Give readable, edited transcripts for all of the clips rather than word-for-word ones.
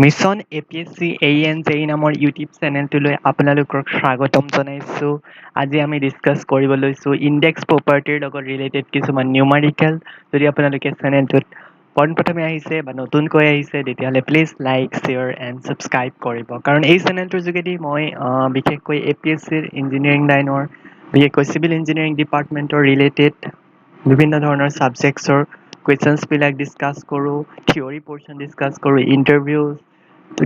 Mission APSC ANJE নামৰ YouTube চেনেলটোলৈ আপোনালোকক স্বাগতম জনাইছোঁ। আজি আমি ডিছকাছ কৰিব লৈছোঁ ইণ্ডেক্স প্ৰপাৰ্টিৰ লগত ৰিলেটেড কিছুমান নিউমাৰিকেল। যদি আপোনালোকে চেনেলটোত পোনপ্ৰথমে আহিছে বা নতুনকৈ আহিছে তেতিয়াহ'লে please like share and subscribe কৰিব, কাৰণ এই চেনেলটোৰ যোগেদি মই বিশেষকৈ APSCৰ ইঞ্জিনিয়াৰিং লাইনৰ, বিশেষকৈ চিভিল ইঞ্জিনিয়াৰিং ডিপাৰ্টমেণ্টৰ ৰিলেটেড বিভিন্ন ধৰণৰ ছাবজেক্টছৰ কুৱেশ্যনছবিলাক ডিছকাছ কৰোঁ, থিয়ৰী পৰ্শ্যন ডিছকাছ কৰোঁ, ইণ্টাৰভিউৰ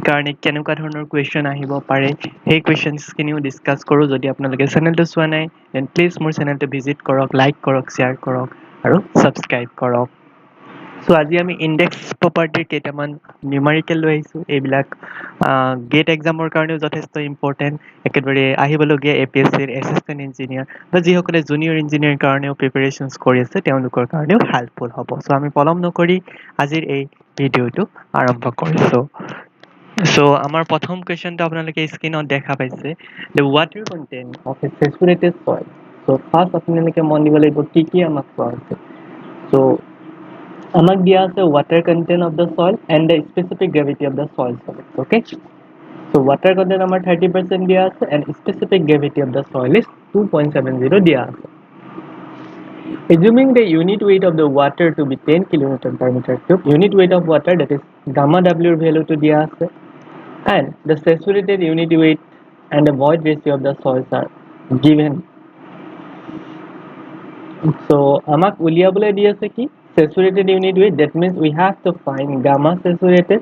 কাৰণে কেনেকুৱা ধৰণৰ কুৱেশ্যন আহিব পাৰে সেই কুৱেশ্যনছখিনিও ডিছকাছ কৰোঁ। যদি আপোনালোকে চেনেলটো চোৱা নাই দেন প্লিজ মোৰ চেনেলটো ভিজিট কৰক, লাইক কৰক, শ্বেয়াৰ কৰক আৰু ছাবস্ক্ৰাইব কৰক। চ' আজি আমি ইণ্ডেক্স প্ৰপাৰ্টিৰ কেইটামান নিউমাৰিকেল লৈ আহিছোঁ। এইবিলাক গেট এক্সামৰ কাৰণেও যথেষ্ট ইম্পৰ্টেণ্ট, একেদৰে আহিবলগীয়া APSCৰ এছিষ্টেণ্ট ইঞ্জিনিয়াৰ বা যিসকলে জুনিয়ৰ ইঞ্জিনিয়াৰ কাৰণেও প্ৰিপেৰেশ্যনছ কৰি আছে তেওঁলোকৰ কাৰণেও হেল্পফুল হ'ব। চ' আমি পলম নকৰি আজিৰ এই ভিডিঅ'টো আৰম্ভ কৰিছোঁ। চ' আমাৰ প্ৰথম কুৱেশ্যনটো আপোনালোকে স্ক্ৰীনত দেখা পাইছে, the water content of A saturated soil. So' first আপোনালোকে মন দিব লাগিব কি আমাক কোৱা হৈছে। চ' আমাক দিয়া আছে water content of the soil and the specific gravity of the soil solids. Okay, so water content আমাৰ 30% দিয়া আছে and specific gravity of the soil is 2.70 দিয়া আছে. Assuming the unit weight of the water to be 10 kilonewton per meter cube, unit weight of water, that is gamma W value to দিয়া আছে, and the saturated unit weight and the void ratio of the soils are given. So আমাক উলিয়াবলৈ দি আছে কি saturated unit weight, that means we have to find gamma saturated.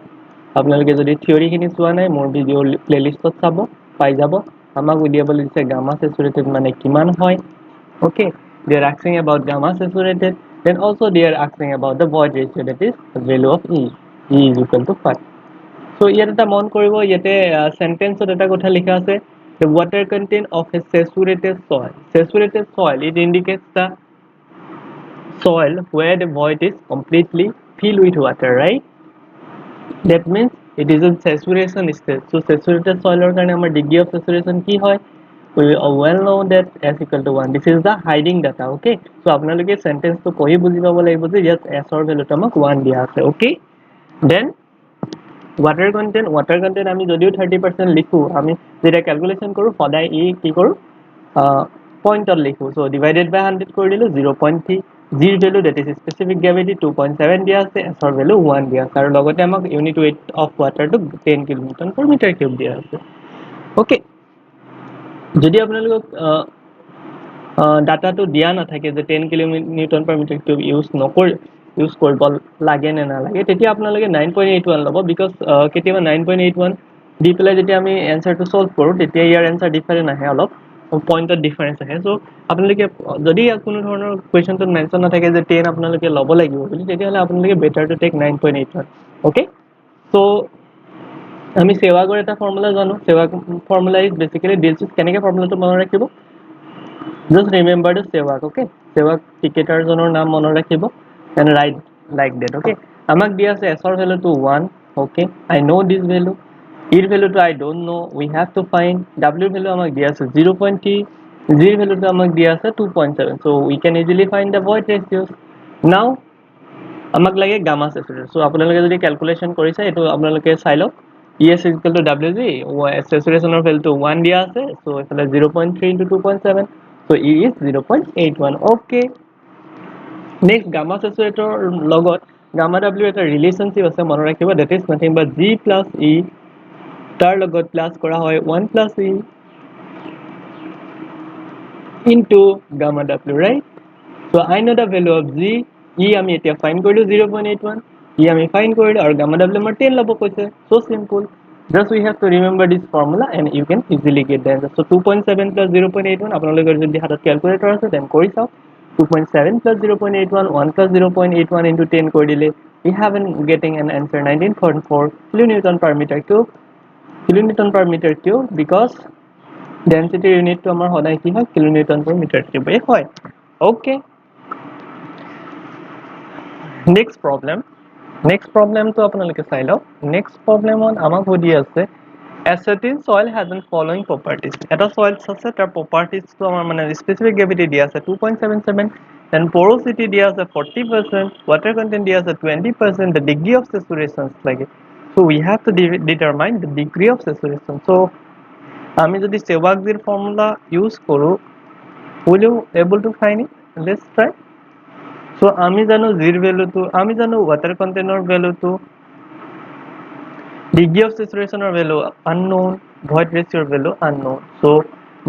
আপোনালোকে যদি থিয়ৰিখিনি চোৱা নাই মোৰ ভিডিঅ' প্লেলিষ্টত চাব পাই যাব। আমাক উলিয়াবলৈ দিছে gamma saturated মানে কিমান হয়। Okay, they are asking about gamma saturated, then also they are asking about the void ratio, that is the value of E is equal to 5. So ইয়াত এটা মন কৰিব, ইয়াতে সেন্টেন্সত এটা কথা লিখা আছে, the water content of a saturated soil. Saturated soil, it indicates the soil where the void is completely filled with water, right? That means it is in saturation state. So saturated soil or karone amar degree of saturation ki hoy, we well know that s equal to 1. This is the hiding data. Okay, so apnaloke sentence to pohi buji pabo lagibo je yes s or value to amak 1 dia ase. Okay, then water content আমি যদিও 30% লিখো, আমি যেটা calculation করো সদায় ই কি করো পয়েন্টত লিখো। সো ডিভাইডেড বাই 100 কৰি দিলো 0.3, zero value that is specific gravity 2.7 দিয়া আছে, এছ ৰ ভ্যালু 1 দিয়া আছে, আৰু লগতে আমাক ইউনিট ওয়েট অফ ওয়াটাৰটো 10 কিলোনিউটন পাৰ মিটাৰ কিউব দিয়া আছে। ওকে, যদি আপোনালোকক ডাটাটো দিয়া নাথাকে যে 10 kilonewton per metre cube use কৰিব লাগে নে নালাগে, তেতিয়া আপোনালোকে 9.81 ল'ব, বিকজ কেতিয়াবা 9.81 দি পেলাই যেতিয়া আমি এনসাৰটো সলভ কৰোঁ তেতিয়া ইয়াৰ এনসাৰ ডিফাৰেন্ট আহে, অলপ পইণ্টত ডিফাৰেন্স আহে। চ' আপোনালোকে যদি কোনো ধৰণৰ কুৱেশ্যনটোত মেনশ্যন নাথাকে যে 10 আপোনালোকে ল'ব লাগিব বুলি, তেতিয়াহ'লে আপোনালোকে better to take 9.81। Okay, so' আমি সেৱাগৰ এটা ফৰ্মুলা জানো। সেৱাগ formula is basically deals with, কেনেকৈ ফৰ্মুলাটো মনত ৰাখিব, just remember the sevak. Okay, sevak ticketer jonor naam mone rakhibo and write like that. Okay, amak dia ase s or value to 1. Okay, I know this value, e value to I don't know, we have to find. W value amak dia ase 0.3, z value to amak dia ase 2.7, so we can easily find the void ratios. Now amak lage gamma saturated, so apnaloke jodi calculation korise etu apnaloke sai lok, ES is equal to WG, saturation or value to 1 dia ase, so efale 0.3 into 2.7, so E is 0.81. Okay, next gamma saturator logot gamma W eta relationship ase mone rakhiba, that is nothing but G plus E tar logot plus kora hoy 1 plus E into gamma W, right? So I know the value of G. E আমি এতিয়া find কৰিলো 0.81, E আমি find কৰিলো, আৰু gamma W আমাৰ 10 লব কৈছে। So simple, just we have to remember this formula and you can easily get the answer. So 2.7 plus 0.81, আপোনালোকৰ যদি হাতত ক্যালকুলেটৰ আছে দেন কৰি চাওক। 2.7 plus 0.81, 1 plus 0.81 into 10 কৰি দিলে we have getting an answer 19.4 kilonewton per meter cube, kilonewton per meter cube, because density unit to আমাৰ সদায় কি হয় কিলোনিউটন per meter cube এই হয়। Okay, next problem to আপোনালোকে চাই লওক। next problem on আমাক সুধি আছে a certain soil has the following properties. এটা soil আছে, তাৰ properties to আমাৰ মানে specific gravity দিয়া আছে 2.77, then porosity দিয়া আছে 40%, water content দিয়া আছে 20%, the degree of saturation লাগে। So we have to determine the degree of saturation. So আমি যদি Sevag's formula use করো, will you able to find it? Let's try. So আমি জানো Z value to, আমি জানো water content value to, degree of saturation value unknown, void ratio value unknown. So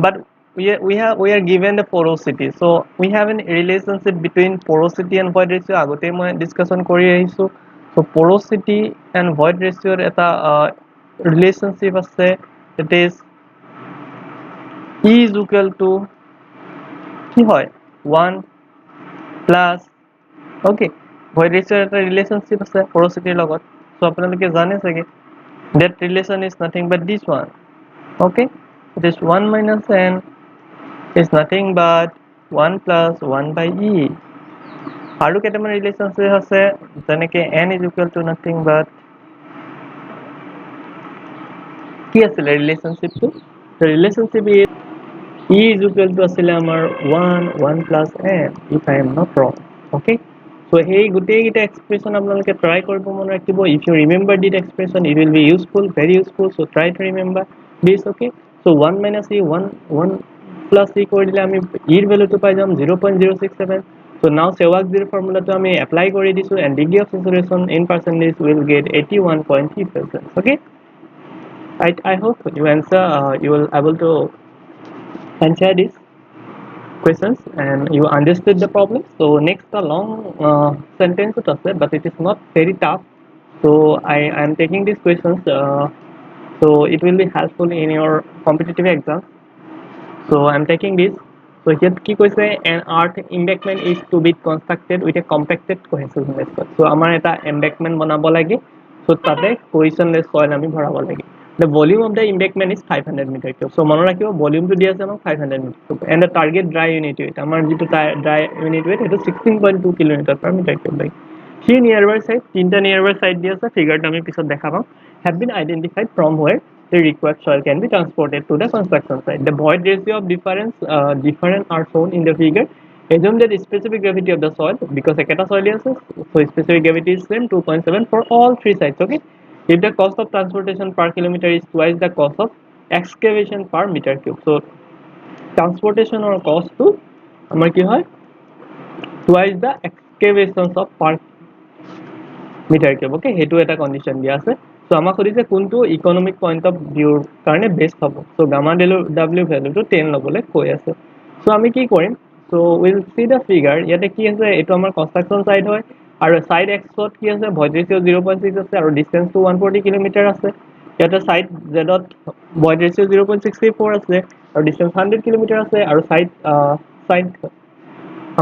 but we are given the porosity. So we have a relationship between porosity and void ratio. আগতে মই discussion কৰি আহিছো. So porosity and void ratio এটা relationship আছে. It is E is equal to কি হয় 1 plus okay void ratio এটা relationship আছে porosity লগত. So আপোনালোকে জানে চাগে that relation is nothing but this one. Okay, it is 1 minus n is nothing but 1 plus 1 by e. আৰু কেইটামান relationship আছে যেনেকে n is equal to nothing but কি আছিলে relationship টো? The relationship is e is equal to আছিলে আমাৰ 1 plus n if I am not wrong. Okay, so hey গোটেইকেইটা expression আপোনালোকে try কৰিব মন ৰাখিব. If you remember this expression it will be useful, very useful. So try to remember this. Okay, so 1 minus e 1 plus e কৰি দিলে আমি e ৰ value টো পাই যাম 0.067. So now Sevag's formula to আমি apply কৰি দিছো and degree of saturation in percentage will get 81.3%. Okay, I hope you answer you will able to answer this questions and you understood the problem. So next a long sentence to say, but it is not very tough. So I am taking these questions so it will be helpful in your competitive exam. So I am taking this. So here কি কৈছে an earth embankment is to be constructed with a compacted cohesive method. So আমাৰ এটা embankment বনাব লাগে. So তাতে cohesionless soil আমি ভৰাব লাগে. The volume of the embankment is 500 meter cube. So মনত ৰাখিব volume টো দিয়া আছে আমাক 500 meter cube and the target dry unit weight আমাৰ যিটো dry unit weight সেইটো 16.2 kN per meter cube লাগে. Three nearby site, তিনটা nearby site দিয়া আছে figure আমি পিছত দেখা পাম have been identified from where the required soil can be transported to the construction site. The void ratio of different are shown in the figure. Assume that specific gravity of the soil because eketa soil আছে so specific gravity is same 2.7 for all three sites. Okay, if the cost of transportation per kilometer is twice the cost of excavation per meter cube, so transportation or cost to আমাৰ কি হয় twice the excavations of per meter cube. Okay, হেতু এটা condition দিয়া আছে. So আমাক সুধিছে কোনটো ইকোনমিক পইণ্ট অফ ভিউৰ কাৰণে বেষ্ট হ'ব. So গামা w ভ্যালুটো 10 ল'বলৈ কৈ আছে. So আমি কি কৰিম, so we'll see the figure. ইয়াতে কি আছে এইটো আমাৰ কনস্ট্ৰাকচন সাইড হয় আৰু সাইড x ত কি আছে void ratio 0.6 আছে আৰু ডিসটেন্স টো 140 কিলোমিটাৰ আছে. ইয়াতে সাইড z ত void ratio 0.64 আছে আৰু ডিসটেন্স 100 কিলোমিটাৰ আছে আৰু সাইড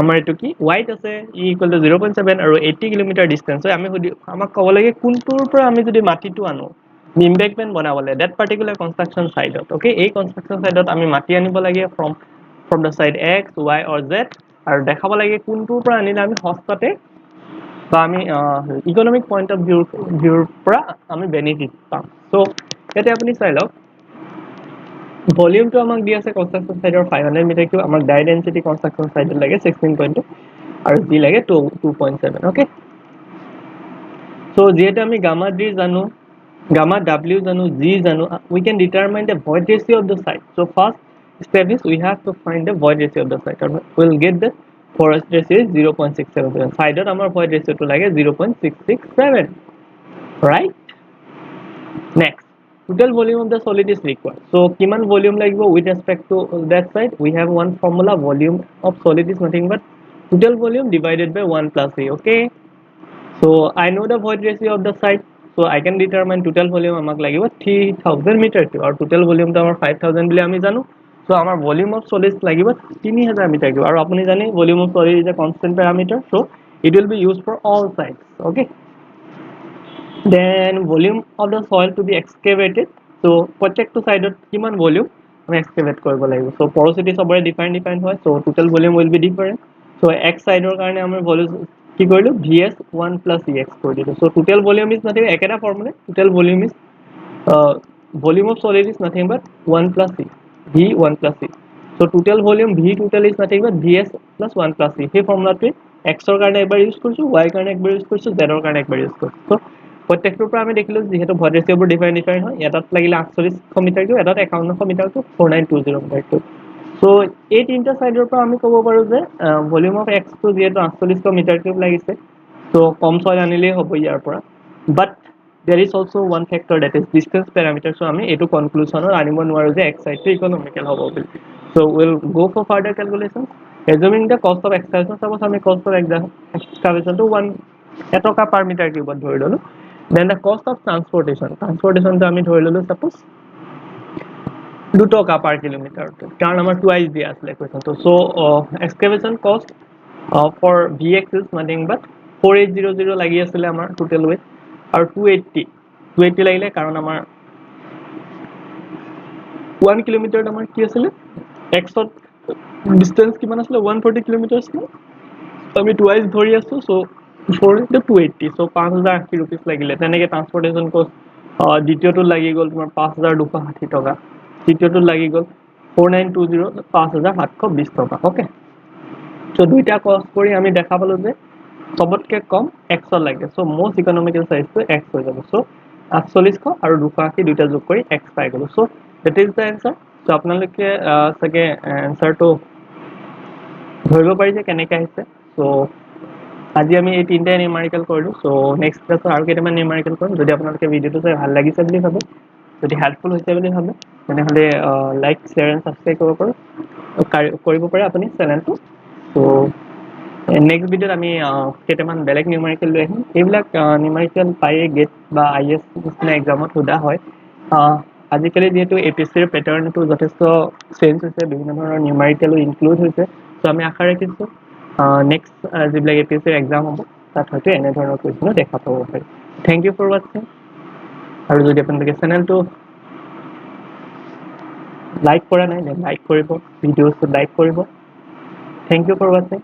আমাৰ এটো কি white আছে e equal to 0.7 আৰু 80 কিলোমিটাৰ ডিসটেন্স হয়. আমি আমাক ক'ব লাগে কোনটোৰ পৰা আমি যদি মাটিটো আনো embankment বনাবলে that particular construction site. Okay, এই construction site আমি মাটি আনিব লাগে from the side x y or z আৰু দেখাব লাগে কোনটোৰ পৰা আনিলে আমি সস্তাতে বা আমি ইকোনমিক পইণ্ট অফ ভিউৰ পৰা আমি বেনিফিট পাম. সো এতে আপুনি চাই লওক ভলিউম টো আমাক দি আছে কনস্ট্ৰাকচন সাইডৰ 500 মিটাৰ কিউব আমাক ডাই ডেনসিটি কনস্ট্ৰাকচন সাইডত লাগে 16.2 আৰু জি লাগে 2.7. ওকে, সো যেহেতু আমি গামা ডি জানো gamma w জানো g জানো we can determine the void ratio of the site. So first step is we have to find the void ratio of the site or we'll get the void ratio is 0.677 side ot amar void ratio to lage 0.667, right? Next, total volume of the solid is required. So kiman volume lagibo with respect to that side we have one formula, volume of solid is nothing but total volume divided by 1 plus a. Okay, so I know the void ratio of the site, so I can determine total volume amak lagibo 3000 meter cube or total volume to amar 5000 bile ami janu. So amar volume of solids lagibo 3000 meter cube aru apuni jane volume of solid is a constant parameter, so it will be used for all sites. Okay, then volume of the soil to be excavated. So প্ৰত্যেকটো সাইডত কিমান volume আমি এক্সকেভেট কৰিব লাগিব. So porosity সবৰে define হয়, so total volume will be different. So x সাইডৰ কাৰণে আমি volume কি কৰিলো vs 1 plus ex কৰি দিলো. So total volume is nothing একেটা formula, total volume is volume of solid is nothing but 1 plus e v 1 plus e. So total volume v total is nothing but vs plus 1 plus e. সেই ফৰ্মুলাটো x ৰ কাৰণে একবাৰ use কৰিছো, y ৰ কাৰণে একবাৰ use কৰিছো, z ৰ কাৰণে একবাৰ ইউজ কৰিছো. So প্ৰত্যেকটোৰ পৰা আমি দেখিলো যিহেতু ভইড ৰেচিঅ'বোৰ ডিফাৰেণ্ট হয়, এটাত লাগিলে 4800 মিটাৰ কিউব, এটাত 5100 মিটাৰ কিউব, 4920 মিটাৰ কিউব। চ' এই তিনিটা চাইডৰ পৰা আমি ক'ব পাৰো যে ভলিউম অফ এক্সটো যিহেতু 4800 মিটাৰ কিউব লাগিছে, চ' কম ছইল আনিলেই হ'ব ইয়াৰ পৰা। বাট there is also one factor that is distance parameter, so আমি এইটো কনক্লুশনত আনিব নোৱাৰো যে এক্স সাইডটো ইকোনমিক্যাল হ'ব বুলি। So we'll go for further calculations. Assuming the cost of excavation, suppose আমি cost of excavation to 1 টকা per meter cube ধৰি ললো, then the cost of transportation টো আমি ধৰি ললো suppose 2 টকা per kilometer, কাৰণ আমাৰ twice দিয়া আছিলে কুৱেশ্যনটো। So excavation cost for Vx is nothing but 4800 লাগি আছিলে আমাৰ total weight, আৰু 280 লাগিলে কাৰণ আমাৰ 1 কিলোমিটাৰত আমাৰ কি আছিলে এক্সত ডিসটেন্স কিমান আছিলে 140 কিলোমিটাৰ আছিলে, আমি টুৱাইজ ধৰি আছো। চ' 4 into 280, চ' 5080 ৰুপিজ লাগিলে। তেনেকে ট্ৰান্সপৰ্টেশ্যন কষ্ট দ্বিতীয়টোত লাগি গ'ল তোমাৰ 5260 টকা, তৃতীয়টোত লাগি গ'ল 4920 5720 টকা। অ'কে, চ' দুইটা কষ্ট কৰি আমি দেখা পালো যে সবতকে কম এক্সত লাগে। চ' মষ্ট ইকনমিকেল চাইজটো এক্স হৈ যাব। চ' 4800 আৰু 280 দুইটা যোগ কৰি এক্স পাই গ'লো। চ' that is the answer. চ' আপোনালোকে চাগে এনচাৰটো ধৰিব পাৰিছে কেনেকৈ আহিছে। চ' আজি আমি এই তিনিটাই নিউমাৰিকেল কৰিলোঁ। চ' নেক্সট ক্লাছত আৰু কেইটামান নিউমাৰিকেল কৰিম। যদি আপোনালোকে ভিডিঅ'টো চাই ভাল লাগিছে বুলি ভাবে, যদি হেল্পফুল হৈছে বুলি ভাবে, তেনেহ'লে লাইক শ্বেয়াৰ এণ্ড ছাবস্ক্ৰাইব কৰিব পাৰে আপুনি চেনেলটো। চ' নেক্সট ভিডিঅ'ত আমি কেইটামান বেলেগ নিউমাৰিকেল লৈ আহিম। এইবিলাক নিউমাৰিকেল পায়ে গেট বা IAS নিচিনা এক্সামত সোধা হয়। আজিকালি যিহেতু APSCৰ পেটাৰ্ণটো যথেষ্ট চেঞ্জ হৈছে, বিভিন্ন ধৰণৰ নিউমাৰিকেলো ইনক্লুড হৈছে। চ' আমি আশা ৰাখিছোঁ নেক্সট যিবিলাক APSCৰ এক্সাম হ'ব তাত হয়তো এনেধৰণৰ কুৱেশ্যনো দেখা পাব পাৰি। থেংক ইউ ফৰ ৱাচিং। আৰু যদি আপোনালোকে চেনেলটো লাইক কৰা নাই, লাইক কৰিব, ভিডিঅ'টো লাইক কৰিব। থেংক ইউ ফৰ ৱাচিং।